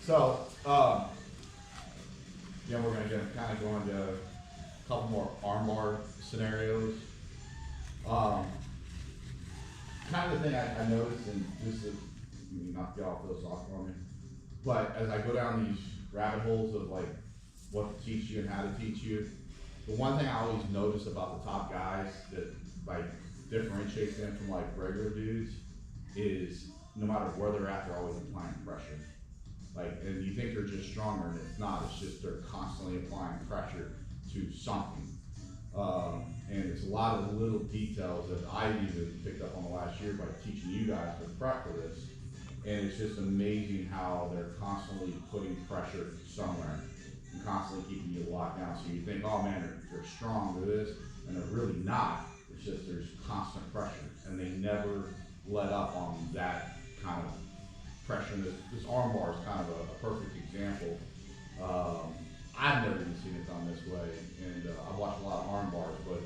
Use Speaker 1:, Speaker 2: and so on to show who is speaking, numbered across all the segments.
Speaker 1: So, yeah, we're gonna kind of go into a couple more armbar scenarios. Kind of the thing I noticed, and this is, not to get off those off on me, but as I go down these rabbit holes of like what to teach you and how to teach you, the one thing I always notice about the top guys that like differentiates them from like regular dudes is no matter where they're at, they're always applying pressure. Like, and you think they're just stronger, and it's not. It's just they're constantly applying pressure to something. And it's a lot of little details that I even picked up on the last year by teaching you guys to prep for this. And it's just amazing how they're constantly putting pressure somewhere and constantly keeping you locked down. So you think, oh man, they're strong, they're this, and they're really not. It's just there's constant pressure, and they never let up on that kind of pressure. And this armbar is kind of a perfect example. I've never even seen it done this way, and I've watched a lot of armbars, but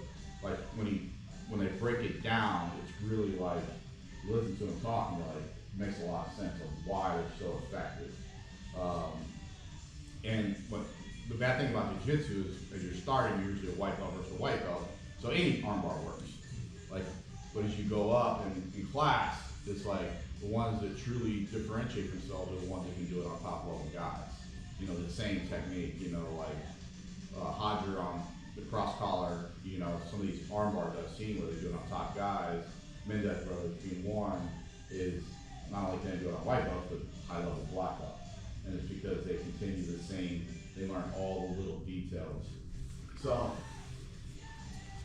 Speaker 1: like when they break it down, it's really like, you listen to them talking, like, it makes a lot of sense of why they're so effective. And but the bad thing about jiu-jitsu is, as you're starting, you're usually a white belt versus a white belt, so any armbar works. Like, but as you go up in class, it's like the ones that truly differentiate themselves are the ones that can do it on top level guys. You know, the same technique, you know, like Hodger on the cross collar, you know, some of these armbars I've seen where they do it on top guys, Mendez brothers being one, is not only can they do it on white belts, but high level black belts. And it's because they continue the same, they learn all the little details. So,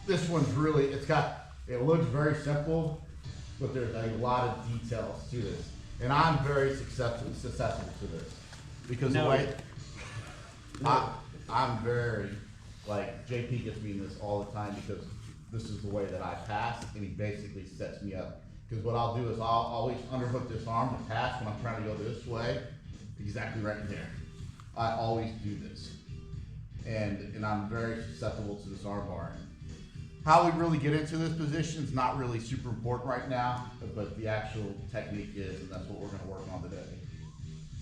Speaker 1: this one's really, it looks very simple, but there's a lot of details to this. And I'm very susceptible to this. Because the way, I'm very, like, JP gets me in this all the time because this is the way that I pass, and he basically sets me up. Because what I'll do is I'll always underhook this arm to pass when I'm trying to go this way, exactly right there. I always do this. And I'm very susceptible to this armbar. How we really get into this position is not really super important right now, but the actual technique is, and that's what we're gonna work on today.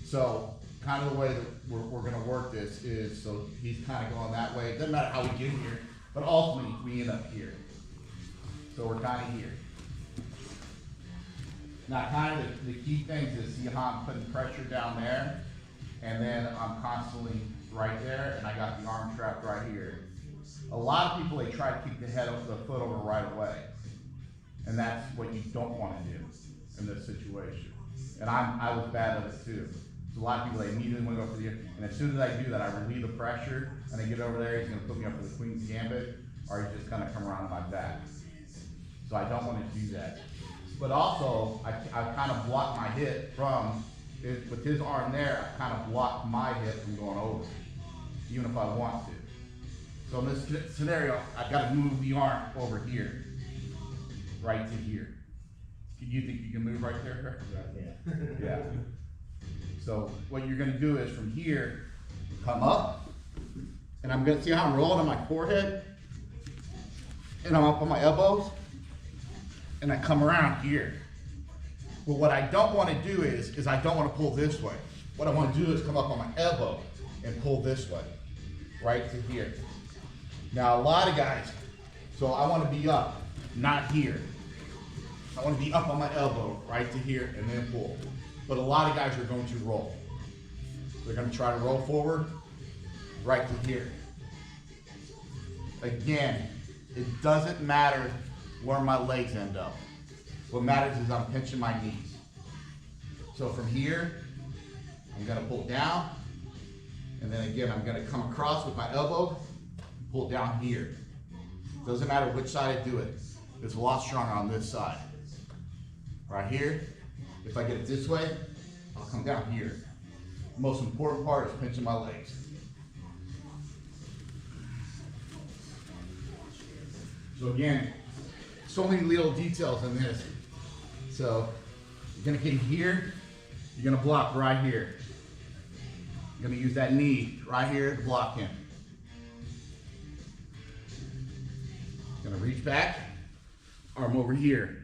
Speaker 1: So, kind of the way that we're going to work this is, so he's kind of going that way. It doesn't matter how we get here, but ultimately we end up here. So we're kind of here. Now, kind of the key things is, see how I'm putting pressure down there, and then I'm constantly right there, and I got the arm trapped right here. A lot of people, they try to keep the foot over right away, and that's what you don't want to do in this situation. And I was bad at it too. So a lot of people, they immediately want to go for the, and as soon as I do that, I relieve the pressure, and I get over there, he's going to put me up for the Queen's Gambit, or he's just going to come around my back. So I don't want to do that. But also, I kind of block my hip with his arm there, I kind of block my hip from going over, even if I want to. So in this scenario, I've got to move the arm over here, right to here. You think you can move right there?
Speaker 2: Yeah.
Speaker 1: Yeah. So what you're gonna do is from here, come up, and I'm gonna see how I'm rolling on my forehead, and I'm up on my elbows, and I come around here. But what I don't wanna do is I don't wanna pull this way. What I wanna do is come up on my elbow and pull this way, right to here. Now a lot of guys, so I wanna be up, not here. I want to be up on my elbow, right to here, and then pull. But a lot of guys are going to roll. They're going to try to roll forward, right to here. Again, it doesn't matter where my legs end up. What matters is I'm pinching my knees. So from here, I'm going to pull down, and then again, I'm going to come across with my elbow, pull down here. Doesn't matter which side I do it. It's a lot stronger on this side. Right here, if I get it this way, I'll come down here. The most important part is pinching my legs. So again, so many little details in this. So you're gonna get here, you're gonna block right here. You're gonna use that knee right here to block him. Gonna reach back, arm over here.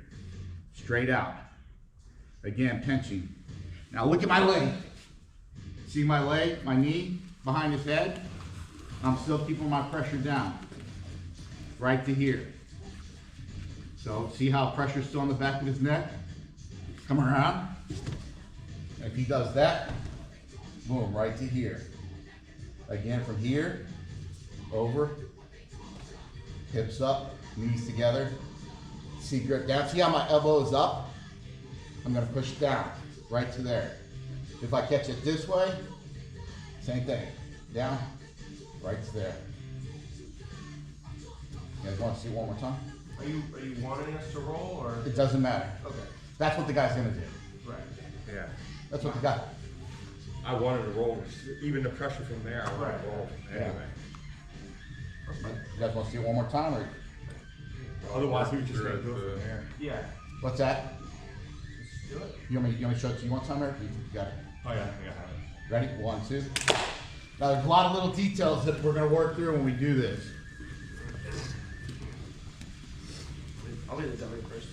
Speaker 1: Straight out. Again, pinching. Now look at my leg. See my leg, my knee behind his head? I'm still keeping my pressure down. Right to here. So see how pressure's still on the back of his neck? Come around. If he does that, boom, right to here. Again, from here, over, hips up, knees together. See, grip down. See how my elbow is up? I'm gonna push down, right to there. If I catch it this way, same thing. Down, right to there. You guys want to see it one more time?
Speaker 2: Are you wanting us to roll or?
Speaker 1: It doesn't matter.
Speaker 2: Okay.
Speaker 1: That's what the guy's gonna do.
Speaker 2: Right.
Speaker 3: Yeah.
Speaker 1: That's what the guy.
Speaker 3: I wanted to roll, even the pressure from there, I wanted to roll anyway.
Speaker 1: You guys want to see it one more time, or
Speaker 3: Otherwise, we were just gonna go from there.
Speaker 2: Yeah.
Speaker 1: what's that?
Speaker 2: Let's do it.
Speaker 1: You want me to show it to you one time, or you got it?
Speaker 3: Oh yeah, I think I have it.
Speaker 1: Ready? 1, 2. Now there's a lot of little details that we're gonna work through when we do this.
Speaker 2: I'll leave the dummy first.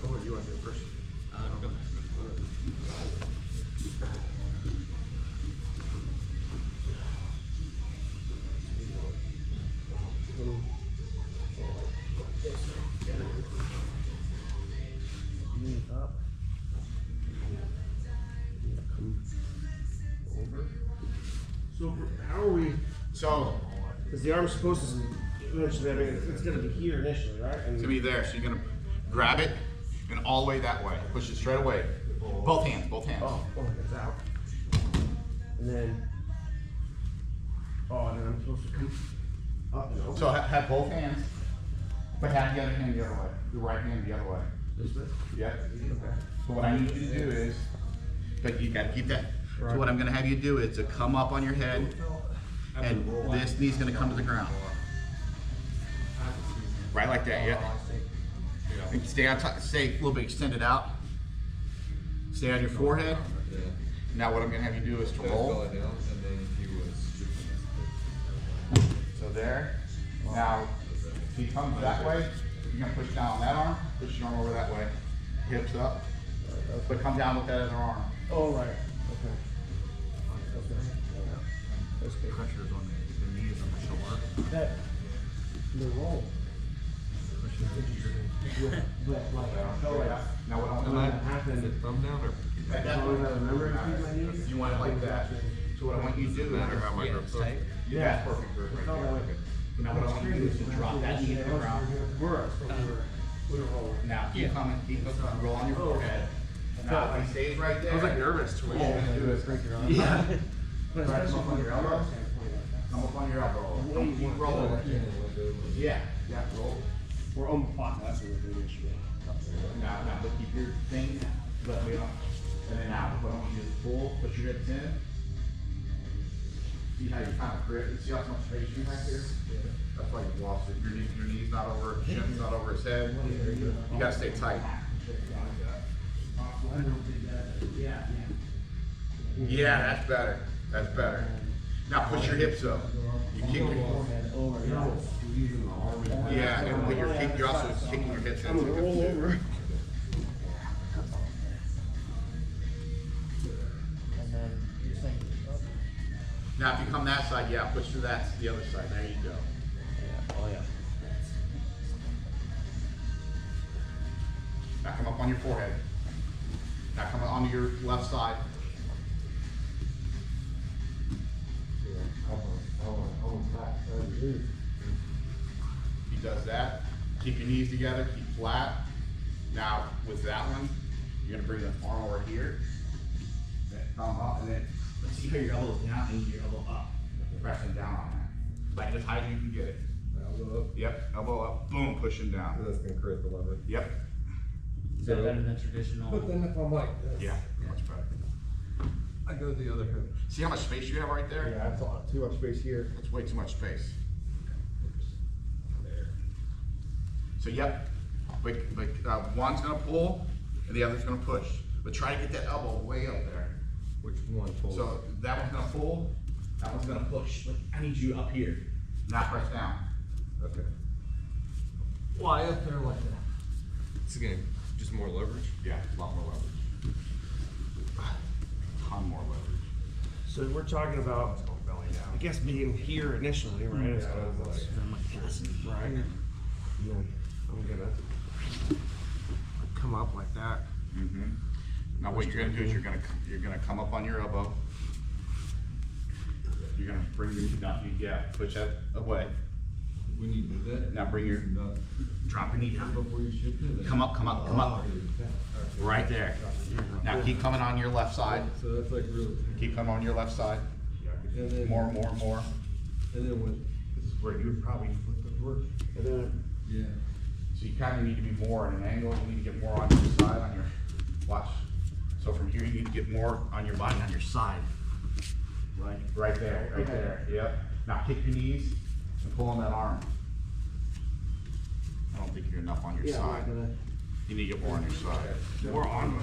Speaker 2: Oh, you want to do it first? Up. Come over. So how are we?
Speaker 1: So
Speaker 2: Because the arm's supposed to eventually, I mean, it's gonna be here initially, right? And
Speaker 1: it's gonna be there. So you're gonna grab it and all the way that way. Push it straight away. Both hands. Both hands.
Speaker 2: oh, it's out. And then, and then I'm supposed to come up and over.
Speaker 1: So have both hands, but have the other hand the other way. The right hand the other way.
Speaker 2: This way?
Speaker 1: Yep.
Speaker 2: Okay.
Speaker 1: So what I need you to do is, but you gotta keep that. So what I'm gonna have you do is to come up on your head, and this knee's gonna come to the ground. Right like that, yeah. And stay on top, stay a little bit extended out. Stay on your forehead. Now what I'm gonna have you do is to roll. So there. Now, if he comes that way, you're gonna push down on that arm, push your arm over that way. Hips up, but come down with that other arm.
Speaker 2: Oh, right. Okay. That's good.
Speaker 3: Pressure's on the knees on the shoulder.
Speaker 2: That, the roll.
Speaker 1: Now what I want
Speaker 2: When that happened,
Speaker 3: Thumb down or?
Speaker 1: At that point, you want it like that. So what I want you to do is, yeah, that's perfect for it right there. Now what I want you to do is to drop that knee to the ground.
Speaker 2: we were rolling.
Speaker 1: Now keep coming, roll on your forehead. Now if he stays right there.
Speaker 2: I was like nervous to
Speaker 1: What you're gonna do is
Speaker 2: Yeah.
Speaker 1: try to come up on your elbow. Come up on your elbow. Don't keep rolling. Yeah, roll.
Speaker 2: We're on the clock, that's what we're doing.
Speaker 1: Now, but keep your thing, but we don't, and then now, what I want you to pull, put your hips in. See how you kind of grip, see how much space you have here? That's why you lost it, your knee's not over, shin's not over his head, you gotta stay tight. Yeah, that's better. Now push your hips up. You kick your, yeah, and put your kick, you're also kicking your hips in.
Speaker 2: Roll over.
Speaker 1: Now if you come that side, yeah, push to that, the other side, there you go. Now come up on your forehead. Now come onto your left side. He does that. Keep your knees together, keep flat. Now with that one, you're gonna bring the arm over here. Thumb up, and then let's see how your elbow's down and your elbow up. Pressing down on that. Like as high as you can get it.
Speaker 3: Elbow up.
Speaker 1: Yep, elbow up, boom, pushing down.
Speaker 3: That's gonna create the lever.
Speaker 1: Yep.
Speaker 4: Is that better than traditional?
Speaker 3: But then if I'm like this.
Speaker 1: Yeah, much better.
Speaker 3: I go the other hip.
Speaker 1: See how much space you have right there?
Speaker 3: Yeah, I thought too much space here.
Speaker 1: That's way too much space. So yep, but one's gonna pull and the other's gonna push. But try to get that elbow way up there.
Speaker 3: Which one pulls?
Speaker 1: So that one's gonna pull, that one's gonna push. But I need you up here, not press down.
Speaker 3: Okay. Why up there like that?
Speaker 5: It's again, just more leverage.
Speaker 1: Yeah, a lot more leverage. A ton more leverage.
Speaker 2: So we're talking about, I guess, being here initially, right?
Speaker 5: Yeah, I was like,
Speaker 2: Right. And then I'm gonna come up like that.
Speaker 1: Mm-hmm. Now what you're gonna do is you're gonna come up on your elbow. You're gonna bring your, push that away.
Speaker 5: we need to do that.
Speaker 1: Now bring your, drop your knee down.
Speaker 5: Before you shift it.
Speaker 1: Come up. Right there. Now keep coming on your left side.
Speaker 5: So that's like really.
Speaker 1: Keep coming on your left side.
Speaker 5: And then,
Speaker 1: More.
Speaker 5: And then when,
Speaker 3: This is where you would probably flip it work.
Speaker 2: And then,
Speaker 5: yeah.
Speaker 1: So you kinda need to be more at an angle, you need to get more on your side, on your, watch. So from here, you need to get more on your body, on your side. Right there, yep. Now kick your knees and pull on that arm. I don't think you're enough on your
Speaker 2: yeah, I'm
Speaker 1: side.
Speaker 2: not gonna,
Speaker 1: You need to get more on your side.
Speaker 2: more on,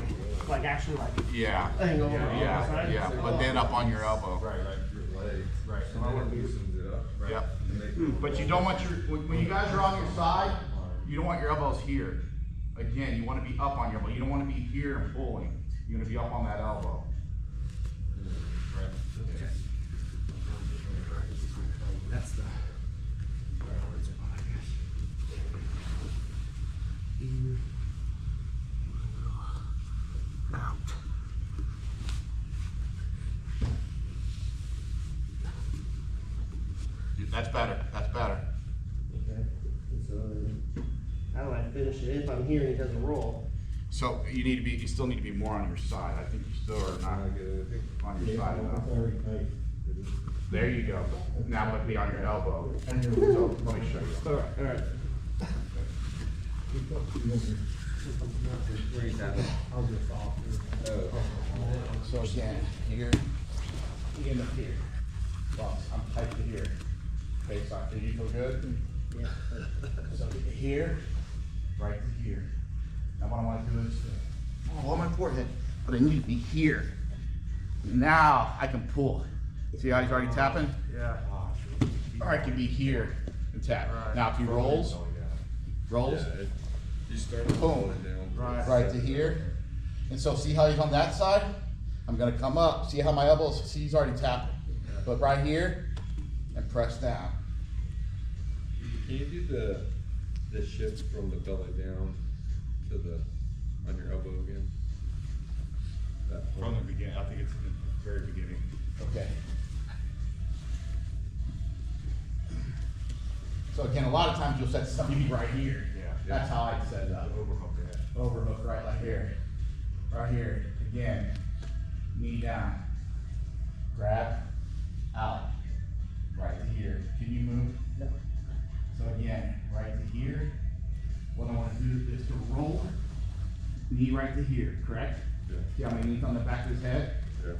Speaker 2: like actually like
Speaker 1: Yeah,
Speaker 2: hang over on the side.
Speaker 1: yeah, but then up on your elbow.
Speaker 5: Right, like your legs.
Speaker 3: Right.
Speaker 5: And then it loosens it up. Right.
Speaker 1: Yep.
Speaker 5: And make-
Speaker 1: But you don't want your, when you guys are on your side, you don't want your elbows here. Again, you wanna be up on your elbow, you don't wanna be here and pulling, you're gonna be up on that elbow.
Speaker 5: Right.
Speaker 2: That's the. I guess. In. Out.
Speaker 1: Dude, that's better.
Speaker 2: Okay. So how do I finish it? If I'm here and it doesn't roll.
Speaker 1: So you still need to be more on your side. I think you still are not on your side enough. There you go. Now but be on your elbow. So let me show you.
Speaker 2: All right.
Speaker 1: So again, here, end up here. Well, I'm tight to here. Okay, so do you feel good?
Speaker 2: Yeah.
Speaker 1: So here, right to here. Now what I want to do is pull my forehead, but I need to be here. Now I can pull. See how he's already tapping?
Speaker 2: Yeah.
Speaker 1: Or I can be here and tap.
Speaker 2: Right.
Speaker 1: Now if he rolls,
Speaker 5: Yeah, you start
Speaker 1: Boom.
Speaker 5: pulling down.
Speaker 1: right to here. And so see how he's on that side? I'm gonna come up, see how my elbows, see he's already tapping. But right here, and press down.
Speaker 5: Can you do the shift from the belly down to the, on your elbow again? That
Speaker 1: From the beginning, I think it's in the very beginning. Okay. So again, a lot of times you'll set something right here.
Speaker 3: Yeah.
Speaker 1: That's how I set it up.
Speaker 3: Overhook that.
Speaker 1: Overhook right like here. Right here. Again, knee down. Grab, out. Right to here. Can you move?
Speaker 2: No.
Speaker 1: So again, right to here. What I want to do is to roll, knee right to here, correct?
Speaker 5: Yeah.
Speaker 1: See how my knee's on the back of his head?
Speaker 5: Yeah.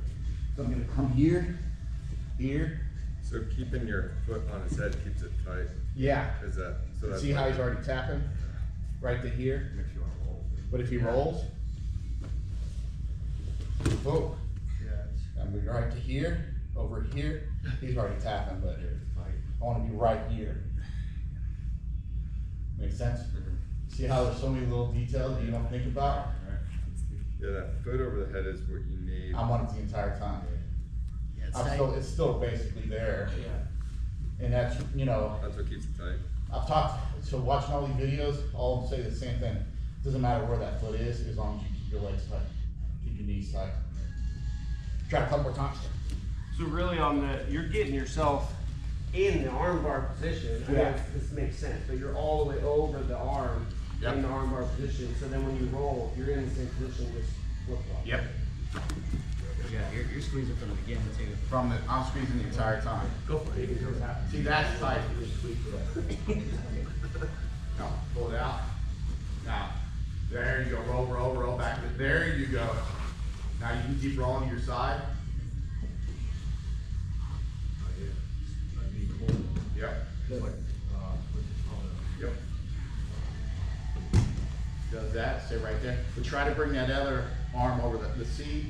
Speaker 1: So I'm gonna come here, here.
Speaker 5: So keeping your foot on his head keeps it tight.
Speaker 1: Yeah.
Speaker 5: Is that, so that's.
Speaker 1: See how
Speaker 5: like-
Speaker 1: he's already tapping? Right to here.
Speaker 3: Makes you want to roll.
Speaker 1: But if he rolls, whoa,
Speaker 2: Yeah.
Speaker 1: I'm going right to here, over here. He's already tapping, but I want to be right here. Make sense? See how there's so many little details that you don't think about?
Speaker 5: Yeah, that foot over the head is what you need.
Speaker 1: I'm on it the entire time.
Speaker 4: Yeah, it's
Speaker 1: I'm
Speaker 4: tight.
Speaker 1: still, it's still basically there. And that's, you know,
Speaker 5: That's what keeps it tight.
Speaker 1: I've talked, so watching all these videos, all of them say the same thing. Doesn't matter where that foot is, as long as you keep your legs tight, keep your knees tight. Try a couple more times.
Speaker 2: So really on the, you're getting yourself in the armbar position. I mean,
Speaker 1: Yeah.
Speaker 2: this makes sense, but you're all the way over the arm
Speaker 1: Yep.
Speaker 2: in the armbar position. So then when you roll, you're in the same position, just flip flop.
Speaker 1: Yep.
Speaker 4: Yeah, you're squeezing from the beginning too.
Speaker 1: From the, I'm squeezing the entire time.
Speaker 2: Go for it. You can go tap.
Speaker 1: See, that's tight. Now, pull it out. Now, there you go, roll back. There you go. Now you can keep rolling to your side. Yep. Yep. Does that, stay right there. But try to bring that other arm over the seat,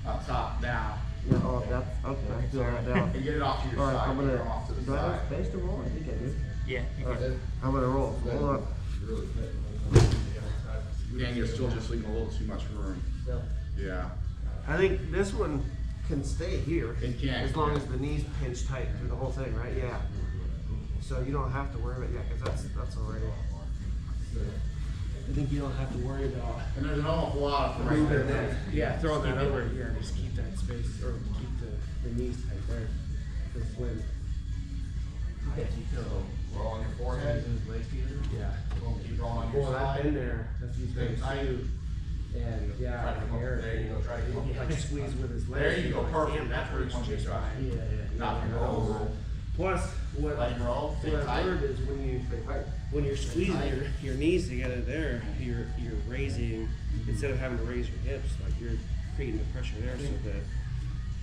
Speaker 1: up top, down.
Speaker 2: Oh, that's, okay, I feel that down.
Speaker 1: And get it off to your
Speaker 2: All right,
Speaker 1: side,
Speaker 2: I'm
Speaker 1: get it
Speaker 2: gonna,
Speaker 1: off to the
Speaker 2: do I have
Speaker 1: side.
Speaker 2: space to roll? I think I do.
Speaker 4: Yeah.
Speaker 2: All right, I'm gonna roll. Hold on.
Speaker 5: Really tight.
Speaker 1: then you're still just leaving a little too much room.
Speaker 2: So,
Speaker 1: Yeah.
Speaker 2: I think this one can stay here.
Speaker 1: It can,
Speaker 2: As long
Speaker 1: yeah.
Speaker 2: as the knees pinch tight through the whole thing, right? Yeah. So you don't have to worry about, yeah, cause that's already. I think you don't have to worry about.
Speaker 1: And there's an awful lot of right
Speaker 2: Moving
Speaker 1: there.
Speaker 2: that, yeah, throwing that over, yeah, just keep that space, or keep the knees tight there. Cause when.
Speaker 1: Roll on your forehead.
Speaker 2: Yeah.
Speaker 1: Keep rolling on your
Speaker 2: Well, I've
Speaker 1: side.
Speaker 2: been there a few times too. And
Speaker 1: Try
Speaker 2: yeah,
Speaker 1: to come up.
Speaker 2: Eric,
Speaker 1: There you go. Try to come up.
Speaker 2: he like squeeze with his legs.
Speaker 1: There you go.
Speaker 2: Like,
Speaker 1: Perfect.
Speaker 2: damn,
Speaker 1: That's where you want to
Speaker 2: just
Speaker 1: try.
Speaker 2: fine. Yeah.
Speaker 1: Not gonna roll.
Speaker 2: Plus, what
Speaker 1: Let him roll. Stay
Speaker 2: what I've
Speaker 1: tight.
Speaker 2: learned is when you're squeezing your knees together there, you're raising, instead of having to raise your hips, like you're creating the pressure there, so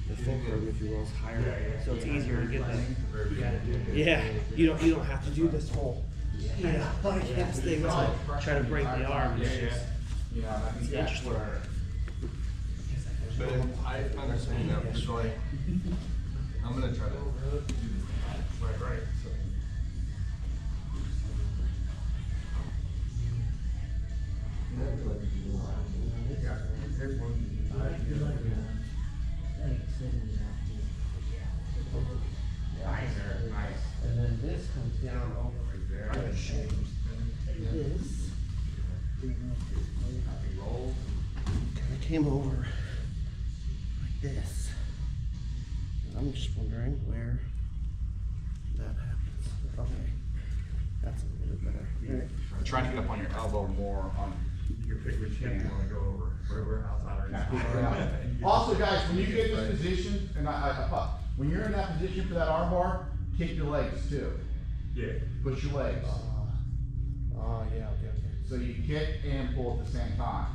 Speaker 2: the fulcrum, if you will, is higher. So it's easier to get that. Yeah, you don't have to do this whole like hips thing to try to break the arm. It's just,
Speaker 1: Yeah, I think that's
Speaker 2: interesting.
Speaker 1: where.
Speaker 5: But I understand that, for sure. I'm gonna try to do this.
Speaker 1: Right. Nice, Eric, nice.
Speaker 2: and then this comes down over
Speaker 1: Right there.
Speaker 2: this.
Speaker 1: Roll.
Speaker 2: Kind of came over like this. And I'm just wondering where that happens. Okay, that's a little bit better.
Speaker 1: I'm trying to get up on your elbow more on.
Speaker 3: You can pick which hand you wanna go over, whatever outside or inside.
Speaker 1: Also, guys, when you get in this position, and when you're in that position for that arm bar, kick your legs too.
Speaker 3: Yeah.
Speaker 1: Push your legs.
Speaker 2: Oh, yeah, okay.
Speaker 1: So you kick and pull at the same time.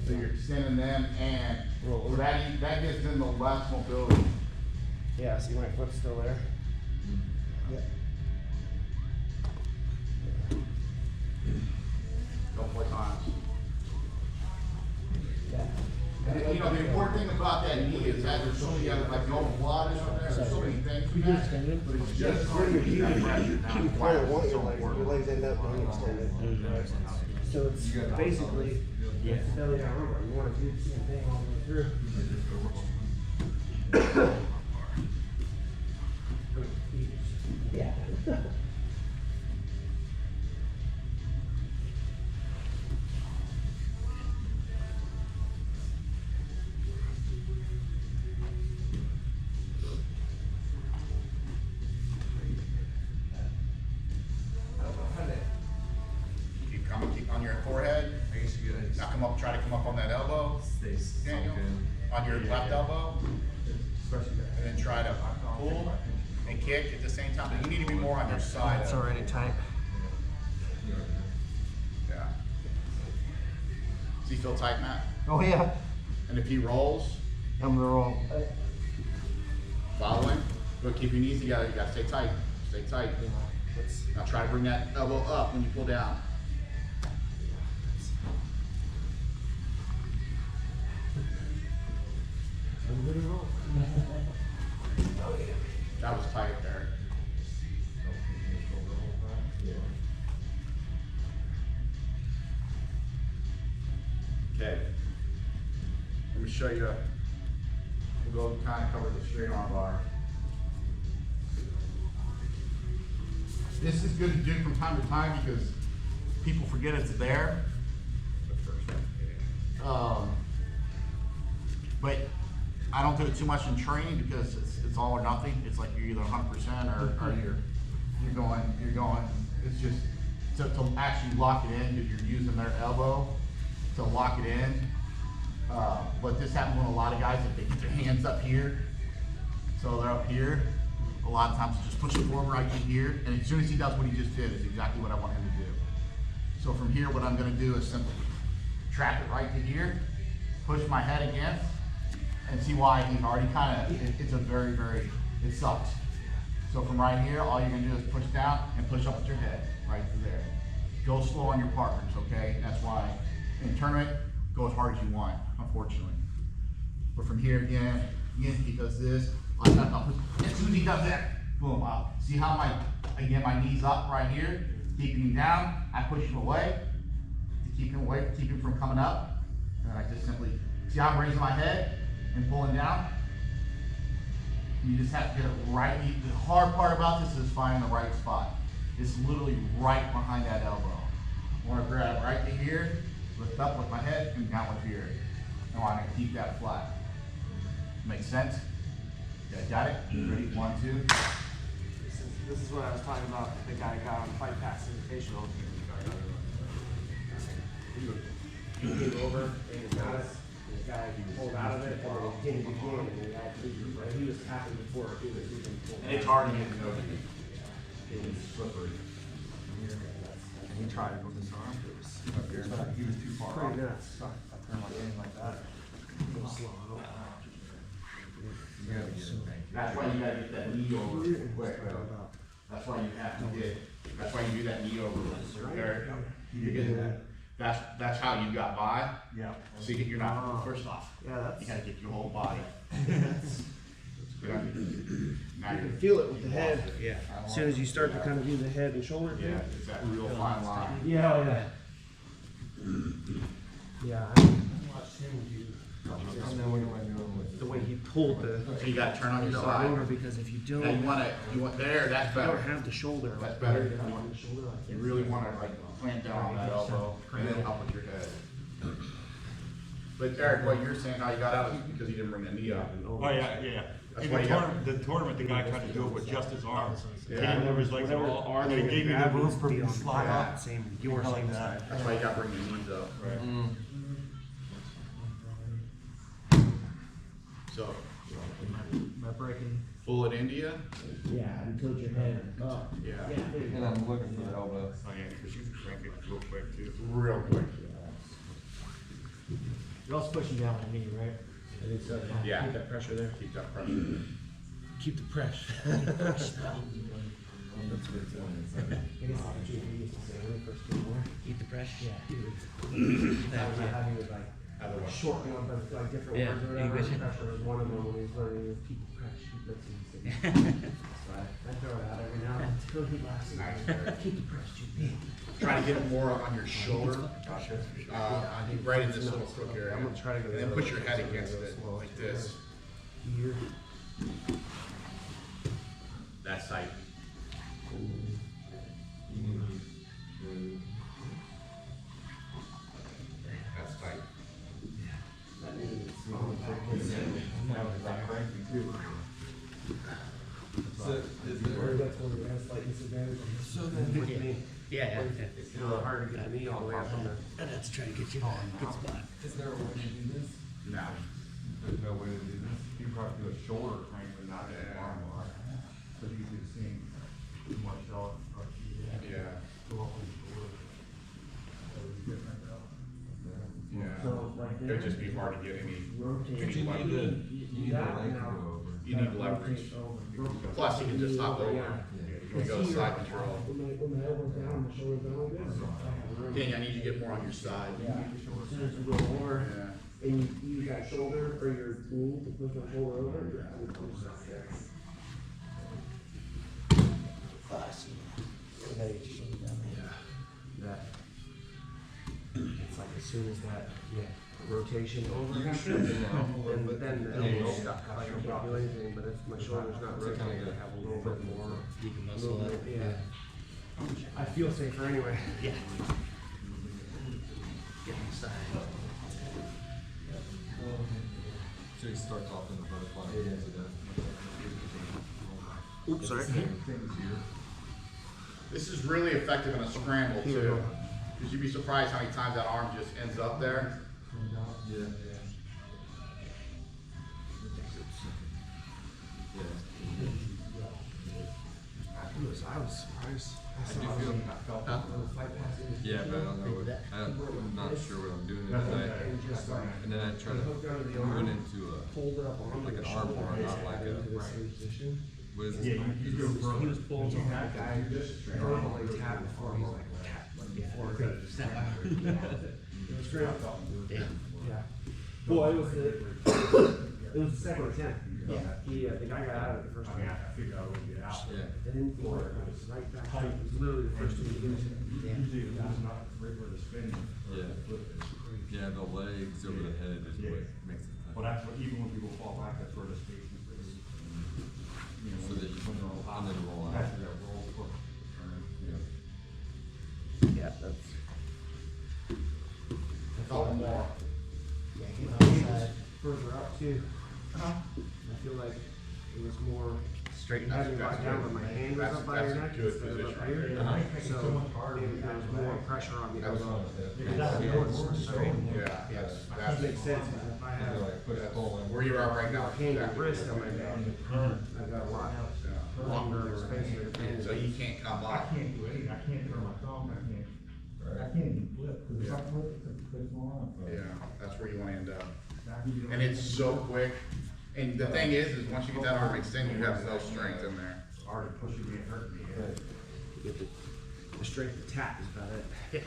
Speaker 1: So you're extending them and
Speaker 2: Roll.
Speaker 1: so that gives them the less mobility.
Speaker 2: Yeah, see my foot's still there? Yeah.
Speaker 1: Couple more times.
Speaker 2: Yeah.
Speaker 1: And, you know, the important thing about that knee is that there's so many other, like the old blood is up there, there's so many things with that. But it's just
Speaker 2: When you're here,
Speaker 1: that pressure
Speaker 2: you
Speaker 1: down.
Speaker 2: kind of want your legs end up being extended. So it's basically, belly down over, you wanna do the same thing all the way through. Yeah.
Speaker 1: Keep coming, keep on your forehead. Now come up, try to come up on that elbow, Daniel, on your left elbow. And then try to pull and kick at the same time, but you need to be more on your side.
Speaker 2: It's already tight.
Speaker 1: Yeah. Does he feel tight, Matt?
Speaker 2: Oh, yeah.
Speaker 1: And if he rolls,
Speaker 2: I'm gonna roll.
Speaker 1: follow him, but keep your knees together, you gotta stay tight, stay tight. Now try to bring that elbow up when you pull down. That was tight there. Okay. Let me show you. We'll go kind of cover the straight arm bar. This is good to do from time to time because people forget it's there. But I don't do it too much in training because it's all or nothing. It's like you're either 100% or you're going. It's just to actually lock it in because you're using their elbow to lock it in. But this happens when a lot of guys, if they get their hands up here, so they're up here, a lot of times just push it forward right to here, and as soon as he does what he just did, is exactly what I want him to do. So from here, what I'm gonna do is simply trap it right to here, push my head against, and see why he's already it's a very, it sucks. So from right here, all you're gonna do is push down and push up with your head, right to there. Go slow on your partners, okay? And that's why in tournament, go as hard as you want, unfortunately. But from here again, he does this. As soon as he does that, boom, up. See how my knee's up right here, keeping him down. I push him away to keep him away, keep him from coming up. And then I just simply, see how I'm raising my head and pulling down? You just have to get it right. The hard part about this is finding the right spot. It's literally right behind that elbow. I want to grab right to here, lift up with my head, and down with here. I want to keep that flat. Make sense? You guys got it? Ready? 1, 2.
Speaker 2: This is what I was talking about. The guy got on Fight Pass Invitational. He came over and he got it. And the guy pulled out of it and then he hit it again. And the guy, he was tapping before it was even pulled.
Speaker 1: And it's hard to get to know you. It's slippery.
Speaker 6: And he tried it with his arm, but he was too far off.
Speaker 2: Pretty nuts.
Speaker 6: I turned my game like that.
Speaker 2: Go slow.
Speaker 6: You gotta get it back.
Speaker 1: That's why you gotta get that knee over quick. That's why you have to get, that's why you do that knee over there. You get that. That's how you got by.
Speaker 6: Yeah.
Speaker 1: So you're not, first off,
Speaker 2: Yeah, that's.
Speaker 1: you gotta get your whole body. Now
Speaker 2: You can
Speaker 1: you're,
Speaker 2: feel it with the head.
Speaker 4: Yeah.
Speaker 2: As soon as you start to kind of do the head and shoulder thing.
Speaker 1: yeah, it's that real fine line.
Speaker 2: Yeah, oh yeah. Yeah, I watched him do
Speaker 6: And then what am I doing with
Speaker 2: the way he pulled the
Speaker 1: So you gotta turn on your
Speaker 2: the
Speaker 1: side.
Speaker 2: over, because if you don't,
Speaker 1: Now you want there, that's
Speaker 2: you don't
Speaker 1: better.
Speaker 2: have the shoulder.
Speaker 1: That's
Speaker 2: like
Speaker 1: better.
Speaker 2: there, you want the shoulder like
Speaker 1: You
Speaker 2: this.
Speaker 1: really wanna like plant down on that elbow and then up with your head. But Eric, what you're saying, how you got out is because he didn't bring the knee up.
Speaker 3: Oh, yeah.
Speaker 1: That's
Speaker 3: In
Speaker 1: why
Speaker 3: the
Speaker 1: you got-
Speaker 3: tournament, the tournament, the guy tried to do it with just his arm. He
Speaker 1: Yeah.
Speaker 3: didn't move his legs at
Speaker 2: Whatever
Speaker 3: all,
Speaker 2: arm
Speaker 3: and then
Speaker 2: you're
Speaker 3: he gave me the
Speaker 2: grabbing
Speaker 3: room
Speaker 2: is
Speaker 3: for me to
Speaker 2: beyond
Speaker 3: slide
Speaker 2: that.
Speaker 3: up.
Speaker 2: Same, your
Speaker 3: Like
Speaker 2: same
Speaker 3: that.
Speaker 2: side.
Speaker 1: That's why you gotta bring your knees up. So,
Speaker 6: Am I breaking?
Speaker 1: full at India?
Speaker 2: Yeah, and tilt your head up.
Speaker 1: Yeah.
Speaker 2: Yeah, there you
Speaker 6: And
Speaker 2: go.
Speaker 6: I'm looking for the elbow.
Speaker 3: Oh, yeah, because you can crank it real quick too.
Speaker 1: Real quick.
Speaker 7: You're also pushing down on me, right?
Speaker 1: Yeah.
Speaker 2: Keep that pressure there.
Speaker 1: Keep that pressure.
Speaker 2: Keep the pressure.
Speaker 6: That's good too.
Speaker 7: I guess that's what you used to say when we first came over.
Speaker 4: Eat the pressure.
Speaker 7: Yeah. That was how he would like
Speaker 1: Otherwise.
Speaker 7: shorten up like different
Speaker 4: Yeah,
Speaker 7: words or
Speaker 4: you
Speaker 7: whatever.
Speaker 4: could-
Speaker 7: Pressure was one of them when he was learning to keep the pressure. That's what he said. So I throw it out every now and then until he laughs.
Speaker 1: Nice.
Speaker 7: Keep the pressure too big.
Speaker 1: Try to get it more on your shoulder, right in this little crook area.
Speaker 2: I'm gonna try to go
Speaker 1: And then
Speaker 2: the
Speaker 1: put
Speaker 2: other
Speaker 1: your
Speaker 2: way.
Speaker 1: head against it, like this.
Speaker 2: Here.
Speaker 1: That's tight. That's tight.
Speaker 6: So, is
Speaker 7: Or
Speaker 6: there,
Speaker 7: that's one of the slight disadvantage.
Speaker 6: so then,
Speaker 2: With me.
Speaker 4: Yeah.
Speaker 2: It's a little hard to get the knee all the way up on the.
Speaker 4: And that's trying to get you in a good spot.
Speaker 6: is there a way to do this?
Speaker 1: No.
Speaker 6: There's no way to do this. You probably do a shoulder crank, but not an arm bar. So you do the same, Marcel, or
Speaker 1: Yeah.
Speaker 6: go up on the shoulder. That would be different though.
Speaker 1: Yeah.
Speaker 7: So like
Speaker 1: It would just be hard to get any
Speaker 7: rotate.
Speaker 1: But you need
Speaker 6: to, you need the
Speaker 7: That
Speaker 6: leg to
Speaker 7: now.
Speaker 6: go over.
Speaker 1: You need leverage. Plus, you can just hop over. You can go side control.
Speaker 7: When my elbow's down, my shoulder's down, good. I have room.
Speaker 1: Danny, I need you to get more on your side.
Speaker 7: Yeah, as soon as you go more,
Speaker 1: Yeah.
Speaker 7: and you use that shoulder or your knee to push my shoulder over, you're out of the process.
Speaker 2: That. It's like as soon as that rotation over happens, and then the elbow stuck. I can't do anything, but if my shoulder's not
Speaker 6: So kinda
Speaker 2: rotating,
Speaker 6: gotta
Speaker 2: I have a little bit more
Speaker 4: You can muscle
Speaker 2: movement.
Speaker 4: it.
Speaker 2: Yeah. I feel safer anyway.
Speaker 4: Yeah. Get on the side.
Speaker 6: So he starts off in the butterfly and ends it up.
Speaker 2: Oops, sorry.
Speaker 6: Things here.
Speaker 1: This is really effective in a scramble too. Because you'd be surprised how many times that arm just ends up there.
Speaker 6: Yeah.
Speaker 2: I was surprised.
Speaker 6: I do feel, yeah, but I don't know what, I'm not sure what I'm doing tonight. And then I try to move it into
Speaker 2: Pulled it up on
Speaker 6: like an arm bar, not like a,
Speaker 2: into the same position.
Speaker 6: what is this?
Speaker 2: He was pulling something that guy verbally tapped before he's like tap before. It was great.
Speaker 4: Damn.
Speaker 2: Yeah. Well, it was the second attempt. The guy got out of it the first time.
Speaker 3: I figured I would get out.
Speaker 6: Yeah.
Speaker 2: They didn't floor it. It was right back. It was literally the first thing to do.
Speaker 3: Usually it's not right where the spin is.
Speaker 6: Yeah. Yeah, the legs over the head is what makes it tough.
Speaker 3: Well, that's what, even when people fall back, that's where the space is. You know,
Speaker 6: So that you can roll out. And then roll out.
Speaker 3: That's where that roll hook.
Speaker 2: Yeah, that's.
Speaker 1: Couple more.
Speaker 2: Further up too. I feel like it was more
Speaker 4: Straighten
Speaker 2: having it right down, but my hand was up by your neck
Speaker 1: That's a
Speaker 2: instead
Speaker 1: good
Speaker 2: of up
Speaker 1: position.
Speaker 2: here. So there was more pressure on the elbow.
Speaker 1: Yeah, yes,
Speaker 2: That makes sense, because if I have
Speaker 1: where you are right now.
Speaker 2: hand and wrist on my neck, I've got a lot longer space here to bend.
Speaker 1: So you can't come
Speaker 3: I
Speaker 1: up.
Speaker 3: can't do anything, I can't turn my thumb, I can't even flip, cause if I flip, it's more on.
Speaker 1: Yeah, that's where you wanna end up. And it's so quick. And the thing is once you get that arm extended, you have no strength in there.
Speaker 3: Already pushing me and hurting me.
Speaker 2: You get the strength to tap is about it.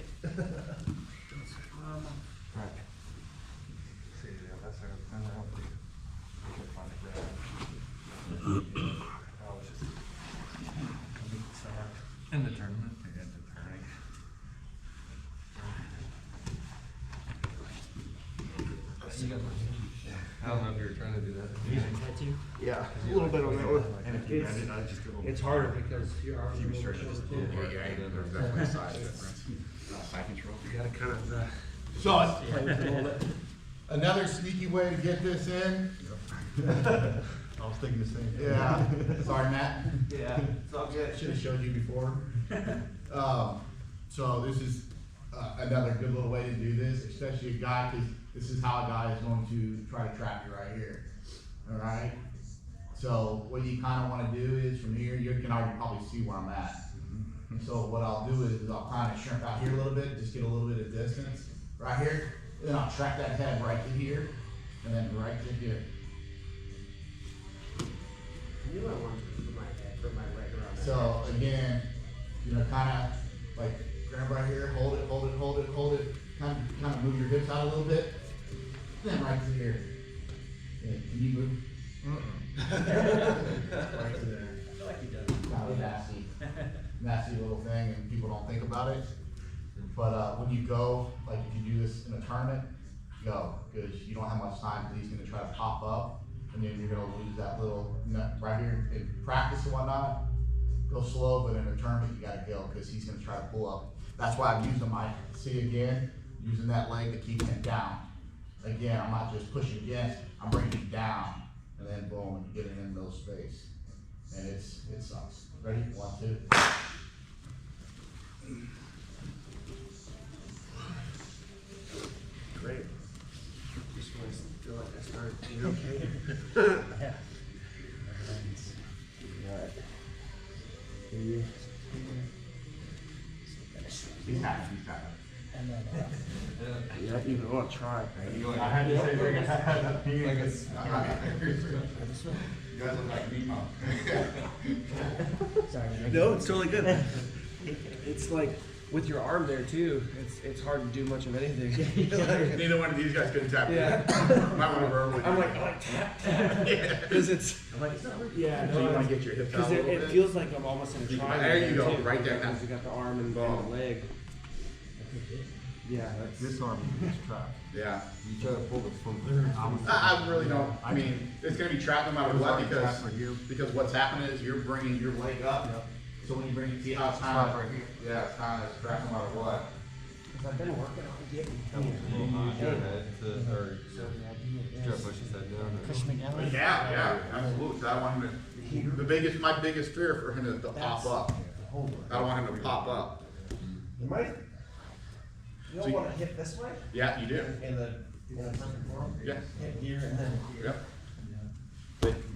Speaker 3: Right. See, yeah, that's how, I don't think we can find it there. I was just,
Speaker 6: In the tournament, they had the turning. I don't know if you were trying to do that.
Speaker 2: Yeah, a little bit on that one.
Speaker 3: and if you bend it, I just go.
Speaker 2: It's harder because your arms are
Speaker 3: Keep it
Speaker 2: more
Speaker 3: straight,
Speaker 2: short.
Speaker 3: just-
Speaker 1: Yeah, there's definitely a size difference. Side control.
Speaker 2: You gotta kind of,
Speaker 1: So,
Speaker 2: play with it a little bit.
Speaker 1: another sneaky way to get this in.
Speaker 3: I was thinking the same thing.
Speaker 1: Yeah, sorry, Matt.
Speaker 2: Yeah, it's all good.
Speaker 1: Should have showed you before. So this is another good little way to do this, especially a guy, because this is how a guy is going to try to trap you right here. All right. So what you kind of want to do is from here, you can already probably see where I'm at. So what I'll do is I'll kind of shrimp out here a little bit, just get a little bit of distance right here. Then I'll track that head right to here, and then right to here.
Speaker 2: I knew I wanted to put my head, put my leg around that.
Speaker 1: So again, you know, kind of like grab right here, hold it, hold it, hold it, hold it. Kind of move your hips out a little bit. Then right to here. Yeah, can you move? Right to there.
Speaker 4: I feel like he does.
Speaker 1: Kind of a nasty little thing, and people don't think about it. But when you go, like if you do this in a tournament, go, because you don't have much time, because he's gonna try to pop up, and then you're gonna lose that little nut right here in practice and whatnot. Go slow, but in a tournament you gotta go, because he's gonna try to pull up. That's why I'm using my, see again, using that leg to keep him down. Again, I'm not just pushing against, I'm bringing him down, and then boom, and getting in no space. And it sucks. Ready? 1, 2.
Speaker 2: Great. Just want to feel like I started, you okay?
Speaker 4: Yeah.
Speaker 2: Alright. You.
Speaker 1: He's happy, he's happy.
Speaker 4: And then,
Speaker 2: Yeah, you want to try.
Speaker 3: I had to say, I had that thing.
Speaker 6: Like it's,
Speaker 1: You guys look like Nemo.
Speaker 4: sorry.
Speaker 2: No, it's totally good. It's like with your arm there too. It's hard to do much of anything.
Speaker 1: Neither one of these guys could tap.
Speaker 2: Yeah.
Speaker 1: Might want to roll with you.
Speaker 2: I'm like tap, because it's.
Speaker 1: I'm like, it's not working.
Speaker 2: Yeah,
Speaker 1: So you
Speaker 2: no,
Speaker 1: want to get your hips out
Speaker 2: because
Speaker 1: a little
Speaker 2: it
Speaker 1: bit?
Speaker 2: feels like I'm almost in a triangle.
Speaker 1: There you go,
Speaker 2: too,
Speaker 1: right there.
Speaker 2: Because you got the arm and the leg. Yeah, that's.
Speaker 3: This arm is trapped.
Speaker 1: Yeah.
Speaker 3: You try to pull it from there.
Speaker 1: I really don't. I mean, it's gonna be trapped no matter what,
Speaker 3: Trapped right here.
Speaker 1: because what's happening is you're bringing your leg up. So when you bring it, see how it's kind of, yeah, it's kind of strapped no matter what.
Speaker 2: I've been working on getting.
Speaker 6: or try to push his head down.
Speaker 4: Cushioning down.
Speaker 1: But yeah, absolutely. 'Cause I don't want him to, my biggest fear for him is to pop up. I don't want him to pop up.
Speaker 2: You might. You
Speaker 1: So
Speaker 2: don't
Speaker 1: you-
Speaker 2: want to hit this way
Speaker 1: Yeah, you do.
Speaker 2: in the perfect form.
Speaker 1: Yeah.
Speaker 2: Hit here and then
Speaker 1: Yep.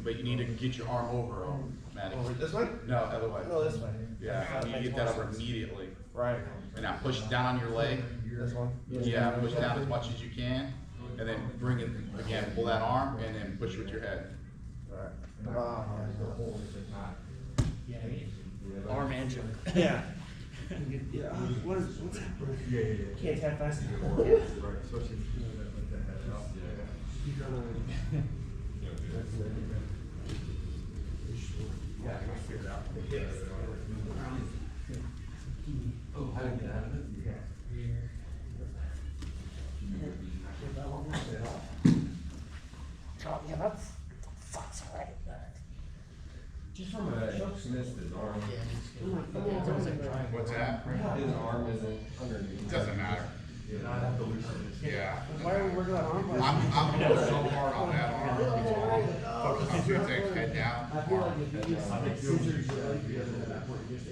Speaker 1: But you need to get your arm over, Maddie.
Speaker 2: over this way.
Speaker 1: No, other way.
Speaker 2: No, this way.
Speaker 1: Yeah, you get that over immediately.
Speaker 2: Right.
Speaker 1: And now push it down on your leg.
Speaker 2: This one.
Speaker 1: Yeah, push it down as much as you can. And then bring it, again, pull that arm and then push with your head.
Speaker 4: Arm and shoulder.
Speaker 2: Yeah. Yeah. What's happening?
Speaker 3: Yeah.
Speaker 2: Can't tap fast enough.
Speaker 3: Right, especially if you know that, like that head up.
Speaker 2: You're gonna.
Speaker 3: Oh, how did you get out of it?
Speaker 2: Oh, yeah, that's alright.
Speaker 6: Just from a missed his arm.
Speaker 1: What's that?
Speaker 6: His arm isn't underneath.
Speaker 1: Doesn't matter. Yeah.
Speaker 2: Why are we working on Armbars?
Speaker 1: I'm going so hard on that arm. I'm gonna take head down.
Speaker 7: I feel like if you just like scissors your leg together at that point, just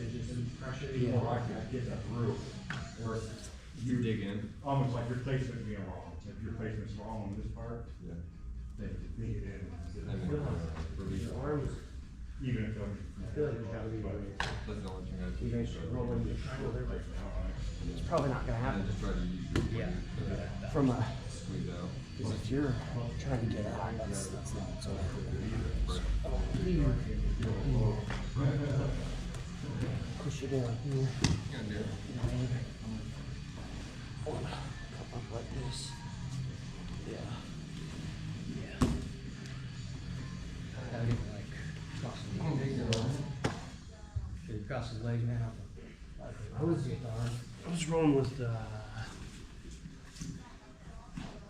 Speaker 7: pressure you more like that, get that through. Or
Speaker 6: You dig in.
Speaker 3: Almost like your placement being wrong. If your placement's wrong on this part,
Speaker 6: Yeah.
Speaker 3: then you dig it in.
Speaker 6: And release.
Speaker 2: Your arms,
Speaker 3: Even if
Speaker 2: I feel like you gotta be raised.
Speaker 6: That's the only thing I
Speaker 2: You guys should roll in your shoulder, but it's probably not gonna
Speaker 6: I
Speaker 2: happen
Speaker 6: just try to use your weight to
Speaker 2: from a,
Speaker 6: squeeze out.
Speaker 2: because if you're trying to get out, that's not so. Push it down here.
Speaker 6: Gonna do it.
Speaker 2: Come up like this. Yeah. Yeah.
Speaker 4: Gotta get like crossing the legs. Should we cross his legs now?
Speaker 2: I was rolling with,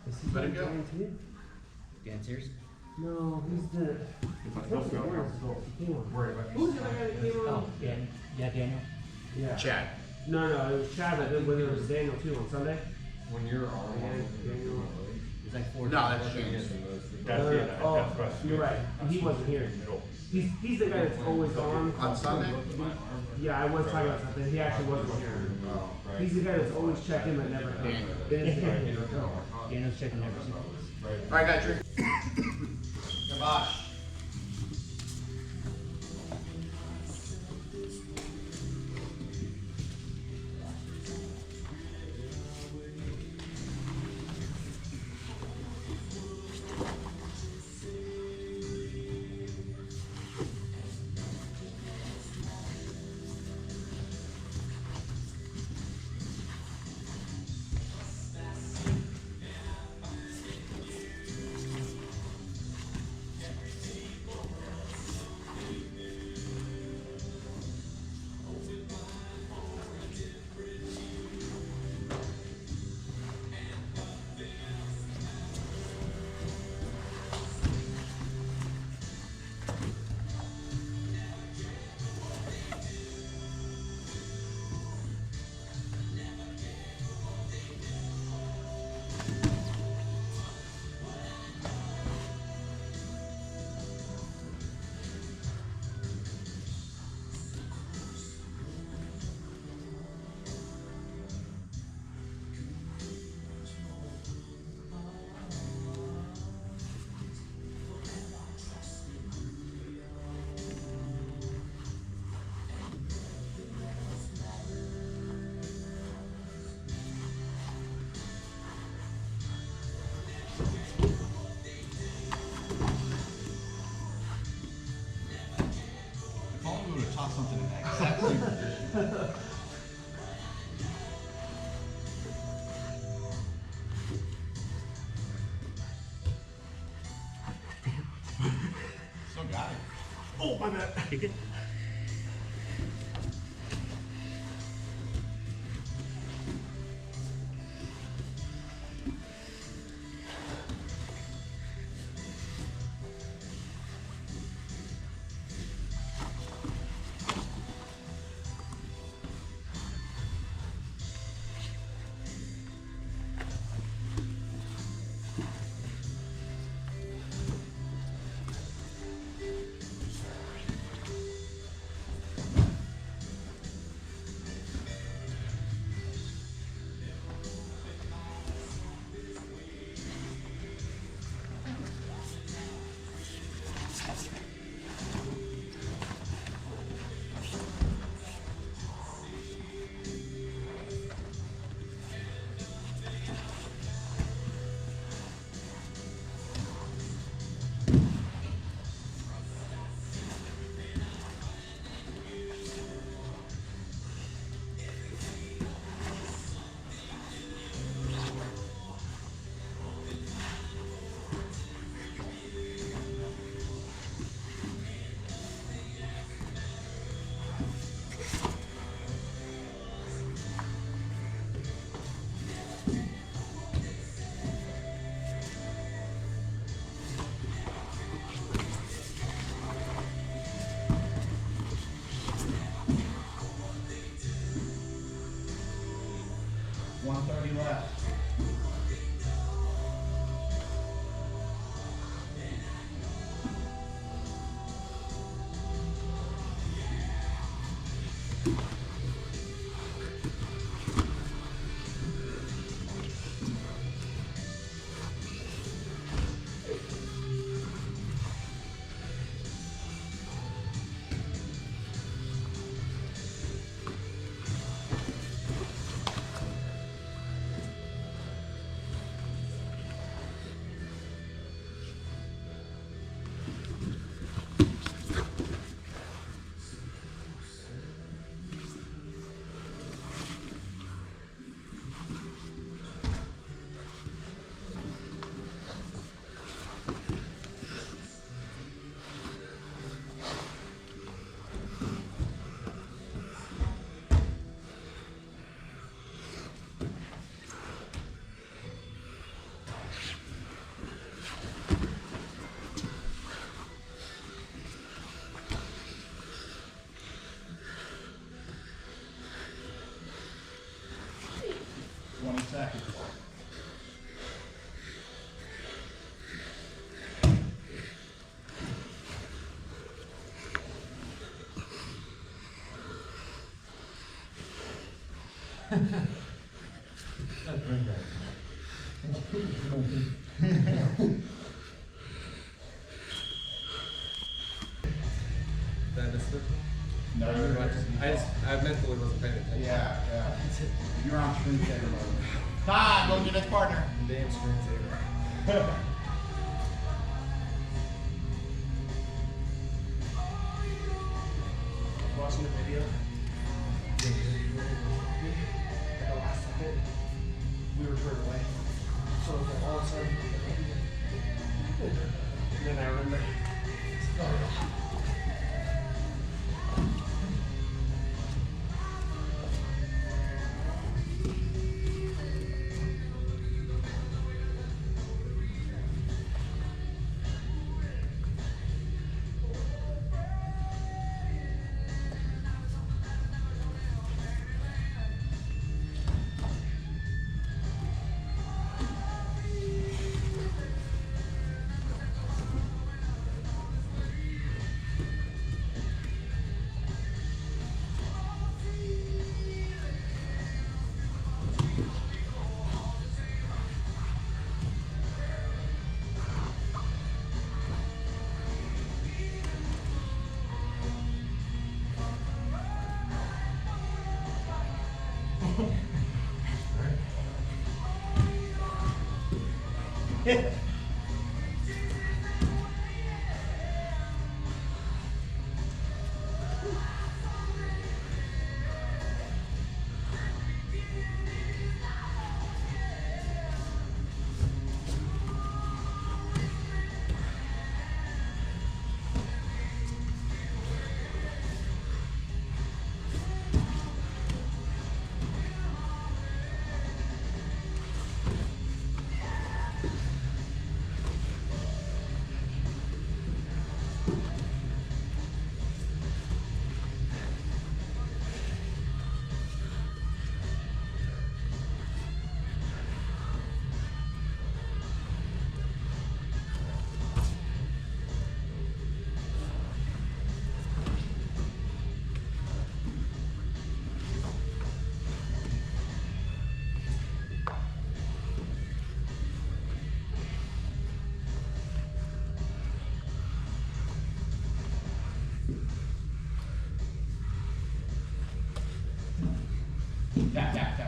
Speaker 7: Is he
Speaker 1: Let it
Speaker 7: going
Speaker 1: go.
Speaker 7: too?
Speaker 4: Dan Sears?
Speaker 7: No, he's the.
Speaker 3: If I don't feel comfortable,
Speaker 7: He came on.
Speaker 3: worry about
Speaker 7: Who's the other guy that came
Speaker 4: Oh,
Speaker 7: on?
Speaker 4: yeah, yeah, Daniel.
Speaker 7: Yeah.
Speaker 1: Chad.
Speaker 7: No, it was Chad that did, but it was Daniel too on Sunday.
Speaker 6: When your arm
Speaker 7: Yeah, Daniel.
Speaker 4: He's like 4.
Speaker 1: No, that's
Speaker 6: Looking
Speaker 1: James.
Speaker 6: at the most.
Speaker 3: That's
Speaker 7: You're right. He wasn't here. He's the guy that's always on.
Speaker 1: On Sunday?
Speaker 7: Yeah, I was talking about something. He actually wasn't here.
Speaker 1: Oh.
Speaker 7: He's the guy that's always checking but never comes. It is Daniel.
Speaker 4: Daniel's checking every sequence.
Speaker 1: Alright, guys, drink. Kabosh. If only we would have taught something in that exact same position. Still got it.
Speaker 7: Oh, my bad.
Speaker 4: Kick it.
Speaker 6: Did I miss it?
Speaker 1: No, you're right.
Speaker 6: I mentally wasn't paying attention.
Speaker 1: Yeah. You're on screensaver mode. Todd, go to your next partner.
Speaker 6: Damn screensaver.
Speaker 2: Watching the video. At the last second, we were turned away. So it was like all of a sudden. And then I remember.
Speaker 1: Tap.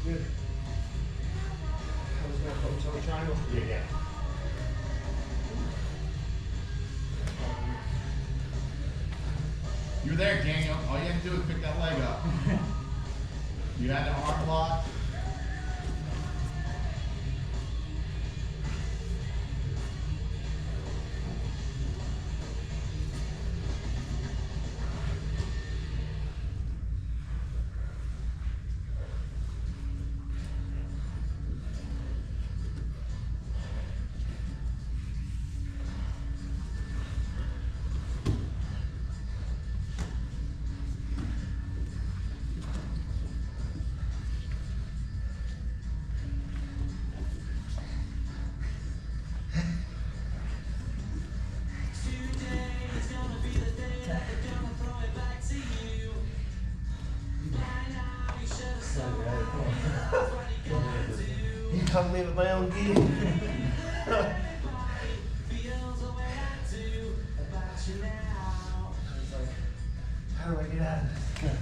Speaker 2: Good. That was my focus on the triangle.
Speaker 1: Yeah. You're there, Daniel. All you have to do is pick that leg up. You had the arm lock.
Speaker 2: You come me with my own gear. How do I get out of this?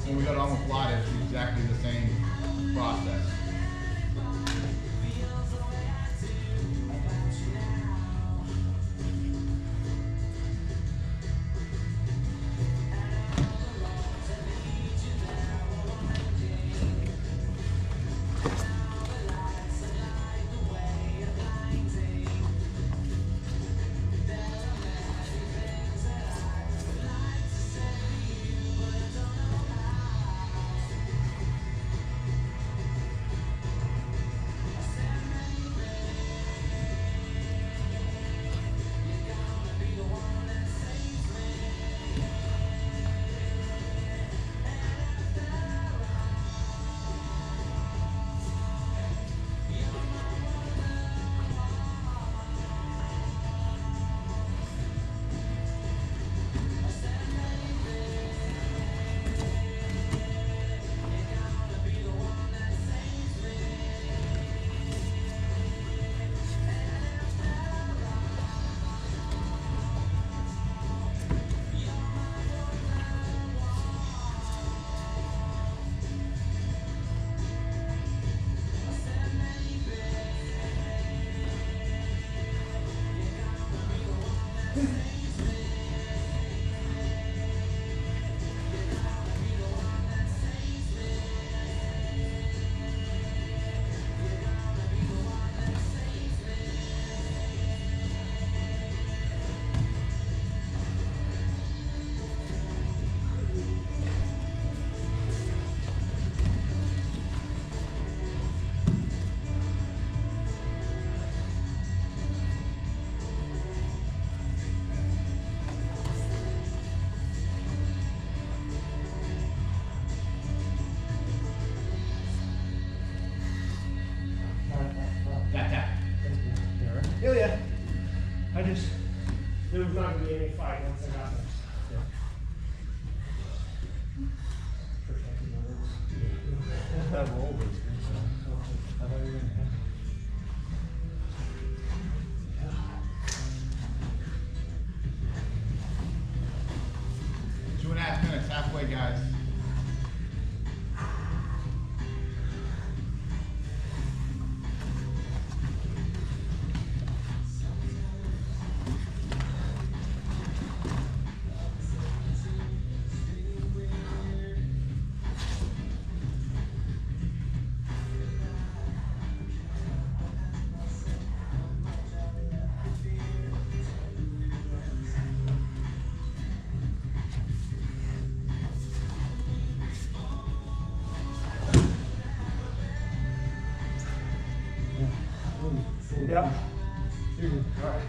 Speaker 1: When we go to omoplata, it's exactly the same process.
Speaker 2: Oh yeah. There was not going to be any fight once I got there.
Speaker 3: That roll was good. I thought you were gonna have.
Speaker 1: 2.5 minutes, halfway, guys.
Speaker 2: Yep. All right.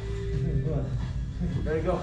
Speaker 2: There you go.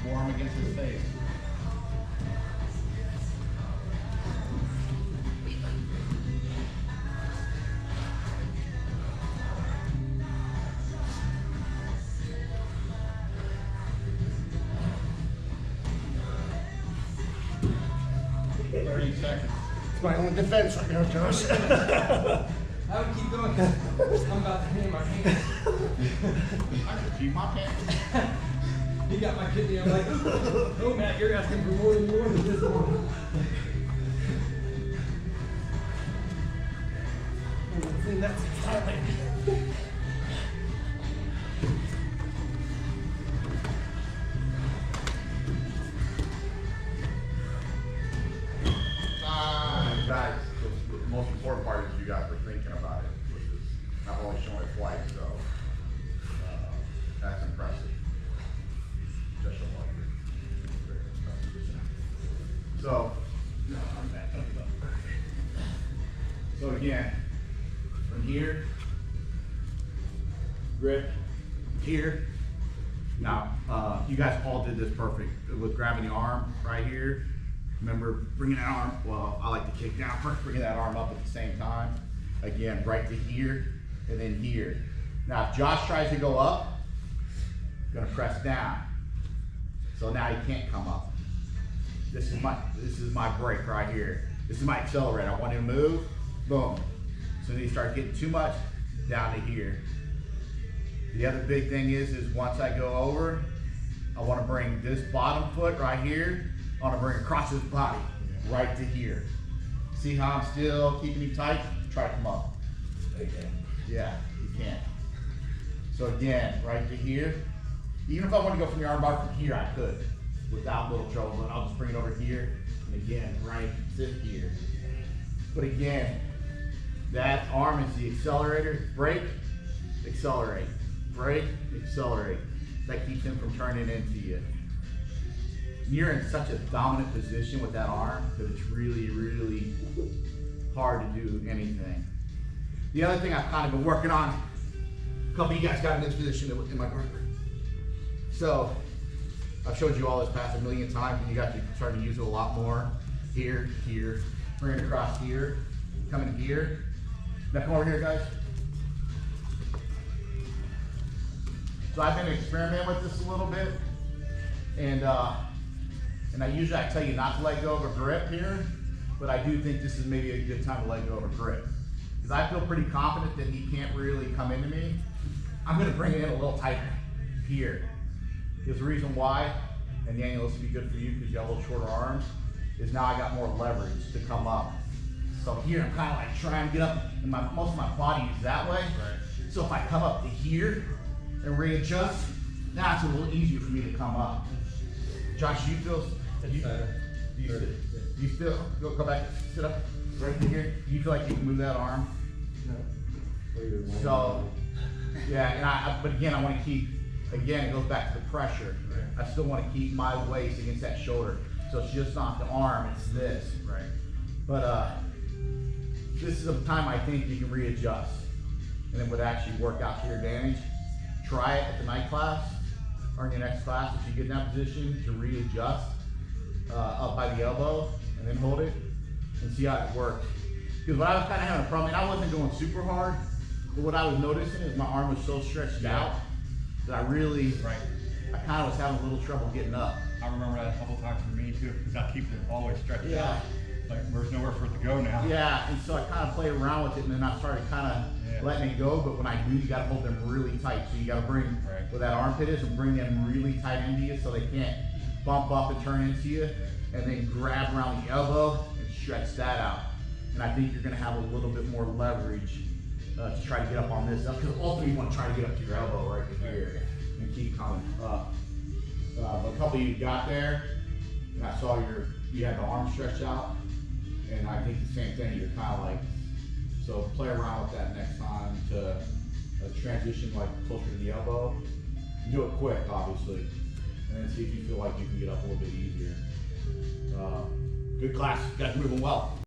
Speaker 1: Warm against his face. Seconds.
Speaker 2: It's my only defense right now, Josh.
Speaker 6: I would keep going. I'm about to hand my hand.
Speaker 1: I could keep my pants.
Speaker 6: He got my kidney. I'm like, oh, Matt, you're asking for more than you wanted this morning.
Speaker 2: That's Thailand.
Speaker 1: Guys, the most important part is you guys were thinking. So, so again, from here, grip, here. Now, you guys all did this perfect with grabbing the arm right here. Remember bringing that arm, well, I like to kick down first, bringing that arm up at the same time. Again, right to here, and then here. Now, if Josh tries to go up, gonna press down. So now he can't come up. This is my break right here. This is my accelerator. I want him to move, boom. So then he starts getting too much, down to here. The other big thing is once I go over, I want to bring this bottom foot right here, I want to bring across his body, right to here. See how I'm still keeping him tight? Try to come up. Yeah, you can't. So again, right to here. Even if I want to go from the armbar from here, I could, without little trouble, but I'll just bring it over here, and again, right to here. But again, that arm is the accelerator. Break, accelerate. Break, accelerate. That keeps him from turning into you. You're in such a dominant position with that arm that it's really, really hard to do anything. The other thing I've kind of been working on, a couple of you guys got in this position in my group. So, I've showed you all this past a million times, and you guys are starting to use it a lot more. Here, here, bring it across here, coming here. Now come over here, guys. So I've been experimenting with this a little bit, and I usually tell you not to let go of a grip here, but I do think this is maybe a good time to let go of a grip. Because I feel pretty confident that he can't really come into me. I'm gonna bring it in a little tighter here. Because the reason why, and Daniel, this will be good for you because you have a little shorter arms, is now I got more leverage to come up. So here I'm kind of like trying to get up, and most of my body is that way. Right. So if I come up to here and readjust, now it's a little easier for me to come up. Josh, you feel, you feel, go back, sit up, right to here. Do you feel like you can move that arm? No. So, yeah, but again, I want to keep, again, it goes back to the pressure. Right. I still want to keep my waist against that shoulder. So it's just not the arm, it's this. Right. But this is a time I think you can readjust. And it would actually work out to your advantage. Try it at the night class or in your next class if you get in that position to readjust up by the elbow and then hold it and see how it works. Because what I was kind of having a problem, and I wasn't going super hard, but what I was noticing is my arm was so stretched out that I really, I kind of was having a little trouble getting up.
Speaker 3: I remember that a couple times for me too, because I keep it always stretched out. Like there's nowhere for it to go now.
Speaker 1: Yeah, and so I kind of played around with it, and then I started kind of letting it go. But when I do, you got to hold them really tight. So you got to bring where that armpit is and bring them really tight into you, so they can't bump up and turn into you. And then grab around the elbow and stretch that out. And I think you're going to have a little bit more leverage to try to get up on this. Because ultimately you want to try to get up to your elbow right here and keep coming up. But a couple of you got there, and I saw you had the arm stretched out. And I think the same thing, you're kind of like, so play around with that next time to transition like closer to the elbow. Do it quick, obviously, and then see if you feel like you can get up a little bit easier. Good class, you guys are moving well.